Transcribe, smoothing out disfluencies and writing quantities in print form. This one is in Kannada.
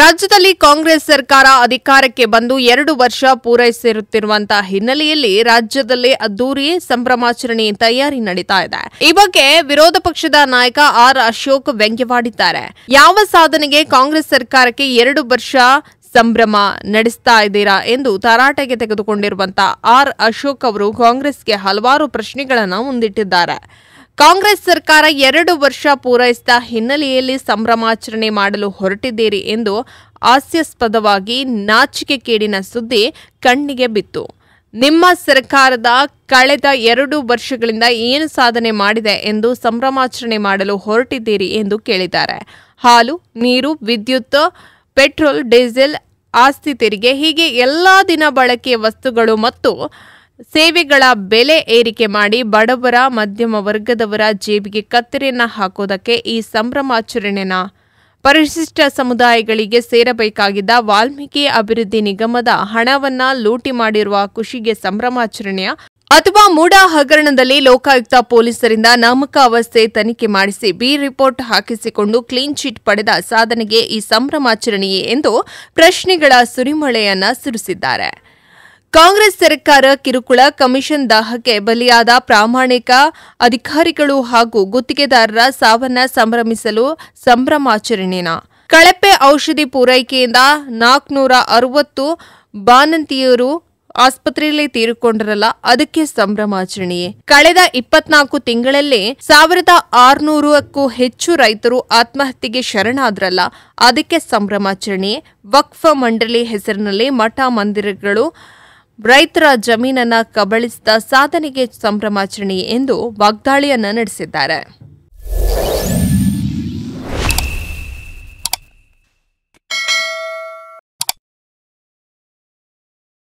ರಾಜ್ಯದಲ್ಲಿ ಕಾಂಗ್ರೆಸ್ ಸರ್ಕಾರ ಅಧಿಕಾರಕ್ಕೆ ಬಂದು 2 ವರ್ಷ ಪೂರೈಸಿರುತ್ತಿರುವಂತಹ ಹಿನ್ನೆಲೆಯಲ್ಲಿ ರಾಜ್ಯದಲ್ಲಿ ಅದ್ದೂರಿ ಸಂಭ್ರಮಾಚರಣೆ ತಯಾರಿ ನಡೀತಾ ಇದೆ. ಈ ಬಗ್ಗೆ ವಿರೋಧ ಪಕ್ಷದ ನಾಯಕ ಆರ್ ಅಶೋಕ್ ವ್ಯಂಗ್ಯವಾಡಿದ್ದಾರೆ. ಯಾವ ಸಾಧನೆಗೆ ಕಾಂಗ್ರೆಸ್ ಸರ್ಕಾರಕ್ಕೆ 2 ವರ್ಷ ಸಂಭ್ರಮ ನಡೆಸ್ತಾ ಇದ್ದೀರಾ ಎಂದು ತರಾಟೆಗೆ ತೆಗೆದುಕೊಂಡಿರುವಂತಹ ಆರ್ ಅಶೋಕ್ ಅವರು ಕಾಂಗ್ರೆಸ್ಗೆ ಹಲವಾರು ಪ್ರಶ್ನೆಗಳನ್ನು ಮುಂದಿಟ್ಟಿದ್ದಾರೆ. ಕಾಂಗ್ರೆಸ್ ಸರ್ಕಾರ 2 ವರ್ಷ ಪೂರೈಸಿದ ಹಿನ್ನೆಲೆಯಲ್ಲಿ ಸಂಭ್ರಮಾಚರಣೆ ಮಾಡಲು ಹೊರಟಿದ್ದೀರಿ ಎಂದು ಹಾಸ್ಯಾಸ್ಪದವಾಗಿ ನಾಚಿಕೆಗೇಡಿನ ಸುದ್ದಿ ಕಣ್ಣಿಗೆ ಬಿತ್ತು. ನಿಮ್ಮ ಸರ್ಕಾರದ ಕಳೆದ 2 ವರ್ಷಗಳಿಂದ ಏನು ಸಾಧನೆ ಮಾಡಿದೆ ಎಂದು ಸಂಭ್ರಮಾಚರಣೆ ಮಾಡಲು ಹೊರಟಿದ್ದೀರಿ ಎಂದು ಕೇಳಿದ್ದಾರೆ. ಹಾಲು, ನೀರು, ವಿದ್ಯುತ್, ಪೆಟ್ರೋಲ್, ಡೀಸೆಲ್, ಆಸ್ತಿ ತೆರಿಗೆ ಹೀಗೆ ಎಲ್ಲಾ ದಿನ ಬಳಕೆಯ ವಸ್ತುಗಳು ಮತ್ತು ಸೇವೆಗಳ ಬೆಲೆ ಏರಿಕೆ ಮಾಡಿ ಬಡವರ ಮಧ್ಯಮ ವರ್ಗದವರ ಜೇಬಿಗೆ ಕತ್ತರಿಯನ್ನ ಹಾಕೋದಕ್ಕೆ ಈ ಸಂಭ್ರಮಾಚರಣೆನ ಪರಿಶಿಷ್ಟ ಸಮುದಾಯಗಳಿಗೆ ಸೇರಬೇಕಾಗಿದ್ದ ವಾಲ್ಮೀಕಿ ಅಭಿವೃದ್ಧಿ ನಿಗಮದ ಹಣವನ್ನ ಲೂಟಿ ಮಾಡಿರುವ ಖುಷಿಗೆ ಸಂಭ್ರಮಾಚರಣೆಯ ಅಥವಾ ಮೂಡ ಹಗರಣದಲ್ಲಿ ಲೋಕಾಯುಕ್ತ ಪೊಲೀಸರಿಂದ ನಾಮಕಾವಸ್ಥೆ ತನಿಖೆ ಮಾಡಿಸಿ ಬಿ ರಿಪೋರ್ಟ್ ಹಾಕಿಸಿಕೊಂಡು ಕ್ಲೀನ್ ಚಿಟ್ ಪಡೆದ ಸಾಧನೆಗೆ ಈ ಸಂಭ್ರಮಾಚರಣೆಯೇ ಎಂದು ಪ್ರಶ್ನೆಗಳ ಸುರಿಮಳೆಯನ್ನ ಸುರಿಸಿದ್ದಾರೆ. ಕಾಂಗ್ರೆಸ್ ಸರ್ಕಾರ ಕಿರುಕುಳ, ಕಮಿಷನ್ ದಾಹಕ್ಕೆ ಬಲಿಯಾದ ಪ್ರಾಮಾಣಿಕ ಅಧಿಕಾರಿಗಳು ಹಾಗೂ ಗುತ್ತಿಗೆದಾರರ ಸಾವನ್ನ ಸಂಭ್ರಮಿಸಲು ಸಂಭ್ರಮಾಚರಣೆನ ಕಳಪೆ ಔಷಧಿ ಪೂರೈಕೆಯಿಂದ 460 ಬಾಣಂತಿಯರು ಆಸ್ಪತ್ರೆಯಲ್ಲಿ ತೀರಿಕೊಂಡರಲ್ಲ, ಅದಕ್ಕೆ ಸಂಭ್ರಮಾಚರಣೆಯೇ. ಕಳೆದ 24 ತಿಂಗಳಲ್ಲಿ 1600ಕ್ಕೂ ಹೆಚ್ಚು ರೈತರು ಆತ್ಮಹತ್ಯೆಗೆ ಶರಣಾದ್ರಲ್ಲ, ಅದಕ್ಕೆ ಸಂಭ್ರಮಾಚರಣೆಯೇ. ವಕ್ಫ್ ಮಂಡಳಿ ಹೆಸರಿನಲ್ಲಿ ಮಠ ಮಂದಿರಗಳು ರೈತರ ಜಮೀನನ್ನ ಕಬಳಿಸಿದ ಸಾಧನೆಗೆ ಸಂಭ್ರಮಾಚರಣೆ ಎಂದು ವಾಗ್ದಾಳಿಯನ್ನ ನಡೆಸಿದ್ದಾರೆ.